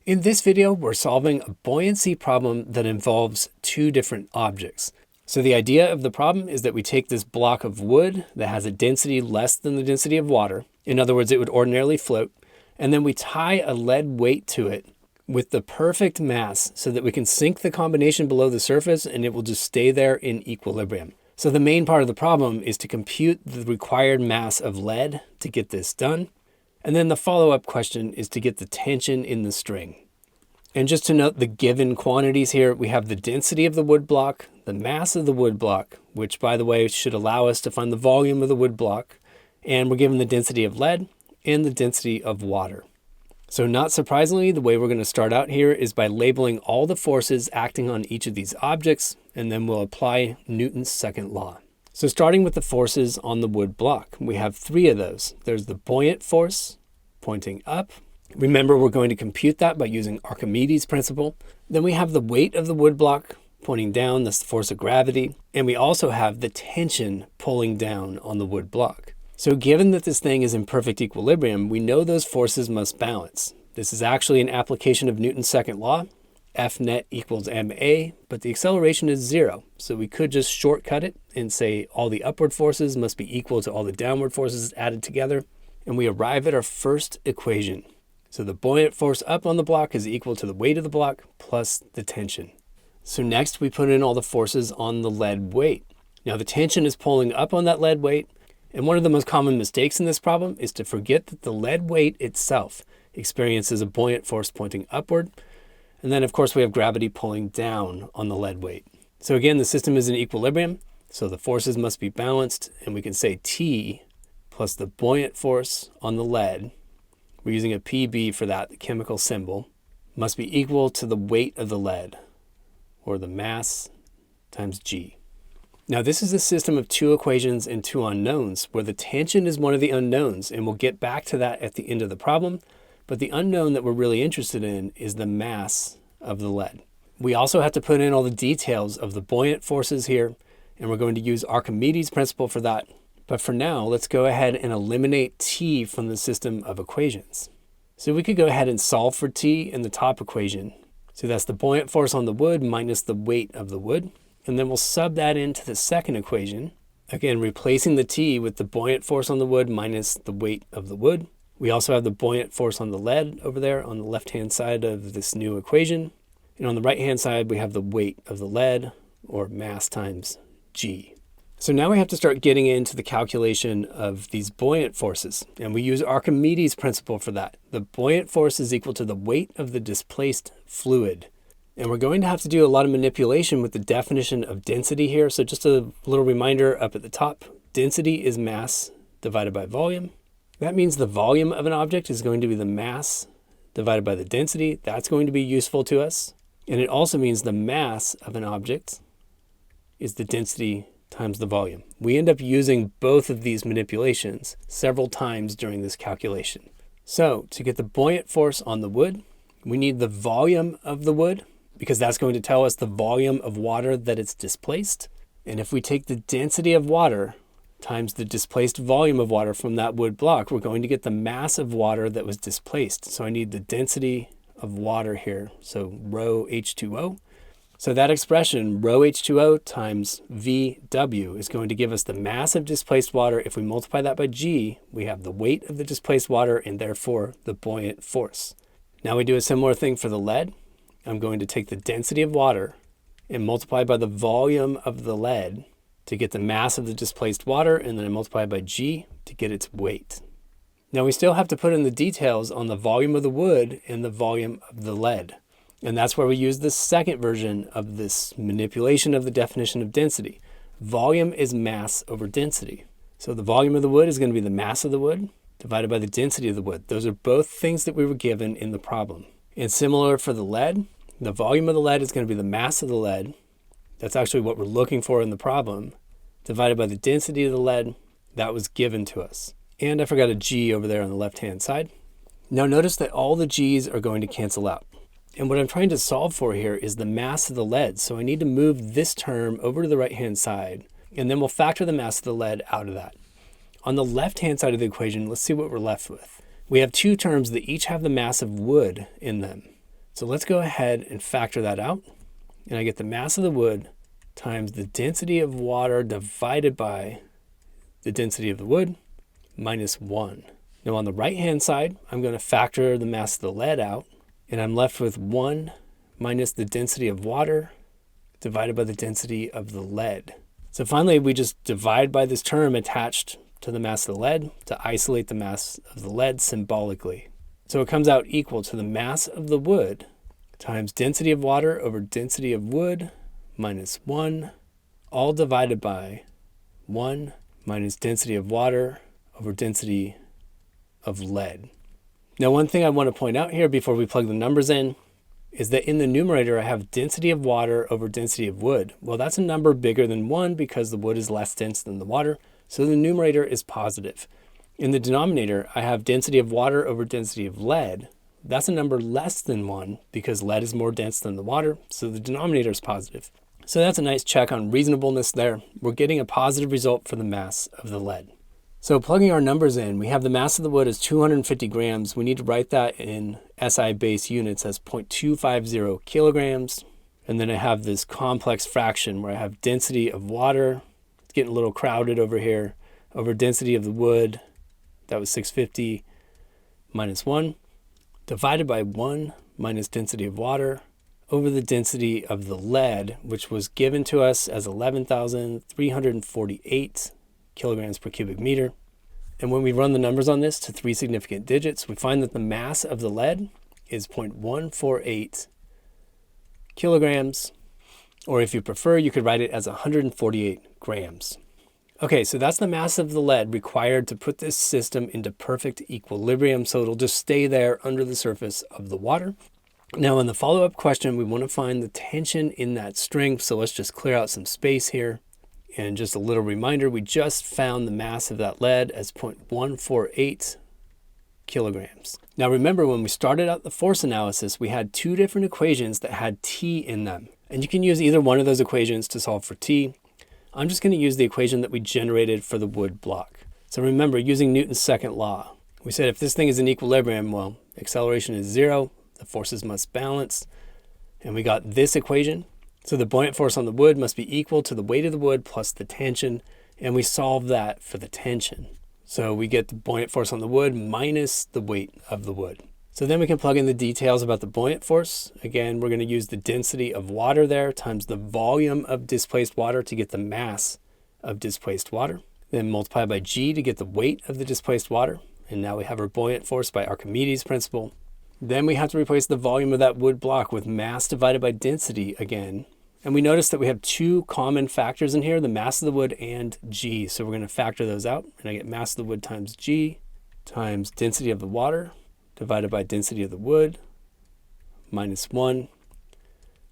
In this video, we're solving a buoyancy problem that involves two different objects. So the idea of the problem is that we take this block of wood that has a density less than the density of water. In other words, it would ordinarily float. And then we tie a lead weight to it with the perfect mass so that we can sink the combination below the surface and it will just stay there in equilibrium. So the main part of the problem is to compute the required mass of lead to get this done. And then the follow-up question is to get the tension in the string. And just to note the given quantities here, we have the density of the wood block, the mass of the wood block, which by the way should allow us to find the volume of the wood block, and we're given the density of lead and the density of water. So not surprisingly, the way we're going to start out here is by labeling all the forces acting on each of these objects, and then we'll apply Newton's second law. So starting with the forces on the wood block, we have three of those. There's the buoyant force pointing up. Remember, we're going to compute that by using Archimedes Principle. Then we have the weight of the wood block pointing down, that's the force of gravity. And we also have the tension pulling down on the wood block. So given that this thing is in perfect equilibrium, we know those forces must balance. This is actually an application of Newton's second law. F net equals ma, but the acceleration is 0. So we could just shortcut it and say all the upward forces must be equal to all the downward forces added together. And we arrive at our first equation. So the buoyant force up on the block is equal to the weight of the block plus the tension. So next we put in all the forces on the lead weight. Now the tension is pulling up on that lead weight. And one of the most common mistakes in this problem is to forget that the lead weight itself experiences a buoyant force pointing upward. And then, of course, we have gravity pulling down on the lead weight. So again, the system is in equilibrium, so the forces must be balanced, and we can say T plus the buoyant force on the lead, we're using a PB for that, the chemical symbol, must be equal to the weight of the lead, or the mass times G. Now, this is a system of two equations and two unknowns, where the tension is one of the unknowns, and we'll get back to that at the end of the problem. But the unknown that we're really interested in is the mass of the lead. We also have to put in all the details of the buoyant forces here, and we're going to use Archimedes' principle for that. But for now, let's go ahead and eliminate T from the system of equations. So we could go ahead and solve for T in the top equation. So that's the buoyant force on the wood minus the weight of the wood. And then we'll sub that into the second equation. Again, replacing the T with the buoyant force on the wood minus the weight of the wood. We also have the buoyant force on the lead over there on the left-hand side of this new equation. And on the right-hand side, we have the weight of the lead, or mass times G. So now we have to start getting into the calculation of these buoyant forces. And we use Archimedes' principle for that. The buoyant force is equal to the weight of the displaced fluid. And we're going to have to do a lot of manipulation with the definition of density here. So just a little reminder up at the top, density is mass divided by volume. That means the volume of an object is going to be the mass divided by the density. That's going to be useful to us. And it also means the mass of an object is the density times the volume. We end up using both of these manipulations several times during this calculation. So to get the buoyant force on the wood, we need the volume of the wood, because that's going to tell us the volume of water that it's displaced. And if we take the density of water times the displaced volume of water from that wood block, we're going to get the mass of water that was displaced. So I need the density of water here, so rho H2O. So that expression, rho H2O times VW, is going to give us the mass of displaced water. If we multiply that by G, we have the weight of the displaced water and therefore the buoyant force. Now we do a similar thing for the lead. I'm going to take the density of water and multiply by the volume of the lead to get the mass of the displaced water, and then I multiply by G to get its weight. Now we still have to put in the details on the volume of the wood and the volume of the lead. And that's where we use the second version of this manipulation of the definition of density. Volume is mass over density. So the volume of the wood is going to be the mass of the wood divided by the density of the wood. Those are both things that we were given in the problem. And similar for the lead, the volume of the lead is going to be the mass of the lead. That's actually what we're looking for in the problem, divided by the density of the lead that was given to us. And I forgot a G over there on the left-hand side. Now notice that all the G's are going to cancel out. And what I'm trying to solve for here is the mass of the lead. So I need to move this term over to the right-hand side, and then we'll factor the mass of the lead out of that. On the left-hand side of the equation, let's see what we're left with. We have two terms that each have the mass of wood in them. So let's go ahead and factor that out. And I get the mass of the wood times the density of water divided by the density of the wood minus 1. Now on the right-hand side, I'm going to factor the mass of the lead out, and I'm left with 1 minus the density of water divided by the density of the lead. So finally, we just divide by this term attached to the mass of the lead to isolate the mass of the lead symbolically. So it comes out equal to the mass of the wood times density of water over density of wood minus 1, all divided by 1 minus density of water over density of lead. Now, one thing I want to point out here before we plug the numbers in is that in the numerator, I have density of water over density of wood. Well, that's a number bigger than 1 because the wood is less dense than the water, so the numerator is positive. In the denominator, I have density of water over density of lead. That's a number less than 1 because lead is more dense than the water, so the denominator is positive. So that's a nice check on reasonableness there. We're getting a positive result for the mass of the lead. So plugging our numbers in, we have the mass of the wood as 250 grams. We need to write that in SI base units as 0.250 kilograms. And then I have this complex fraction where I have density of water, it's getting a little crowded over here, over density of the wood, that was 650 minus 1, divided by 1 minus density of water over the density of the lead, which was given to us as 11,348 kilograms per cubic meter. And when we run the numbers on this to 3 significant digits, we find that the mass of the lead is 0.148 kilograms, or if you prefer, you could write it as 148 grams. Okay, so that's the mass of the lead required to put this system into perfect equilibrium, so it'll just stay there under the surface of the water. Now in the follow-up question, we want to find the tension in that string, so let's just clear out some space here. And just a little reminder, we just found the mass of that lead as 0.148 kilograms. Now remember, when we started out the force analysis, we had 2 different equations that had T in them. And you can use either one of those equations to solve for T. I'm just going to use the equation that we generated for the wood block. So remember, using Newton's second law, we said if this thing is in equilibrium, well, acceleration is 0, the forces must balance, and we got this equation. So the buoyant force on the wood must be equal to the weight of the wood plus the tension, and we solve that for the tension. So we get the buoyant force on the wood minus the weight of the wood. So then we can plug in the details about the buoyant force. Again, we're going to use the density of water there times the volume of displaced water to get the mass of displaced water. Then multiply by g to get the weight of the displaced water. And now we have our buoyant force by Archimedes' principle. Then we have to replace the volume of that wood block with mass divided by density again. And we notice that we have 2 common factors in here, the mass of the wood and g. So we're going to factor those out. And I get mass of the wood times g times density of the water divided by density of the wood minus 1.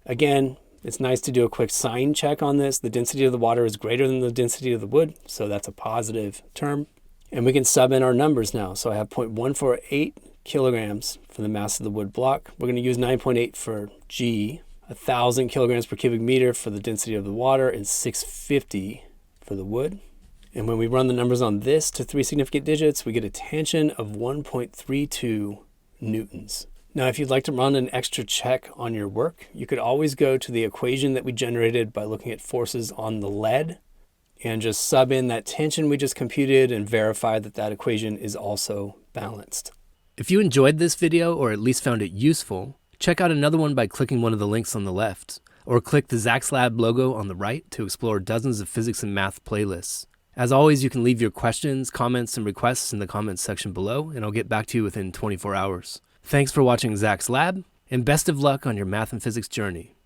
Again, it's nice to do a quick sign check on this. The density of the water is greater than the density of the wood, so that's a positive term. And we can sub in our numbers now. So I have 0.148 kilograms for the mass of the wood block. We're going to use 9.8 for G, 1,000 kilograms per cubic meter for the density of the water, and 650 for the wood. And when we run the numbers on this to 3 significant digits, we get a tension of 1.32 newtons. Now, if you'd like to run an extra check on your work, you could always go to the equation that we generated by looking at forces on the lead and just sub in that tension we just computed and verify that that equation is also balanced. If you enjoyed this video or at least found it useful, check out another one by clicking one of the links on the left, or click the Zach's Lab logo on the right to explore dozens of physics and math playlists. As always, you can leave your questions, comments, and requests in the comments section below, and I'll get back to you within 24 hours. Thanks for watching Zach's Lab, and best of luck on your math and physics journey.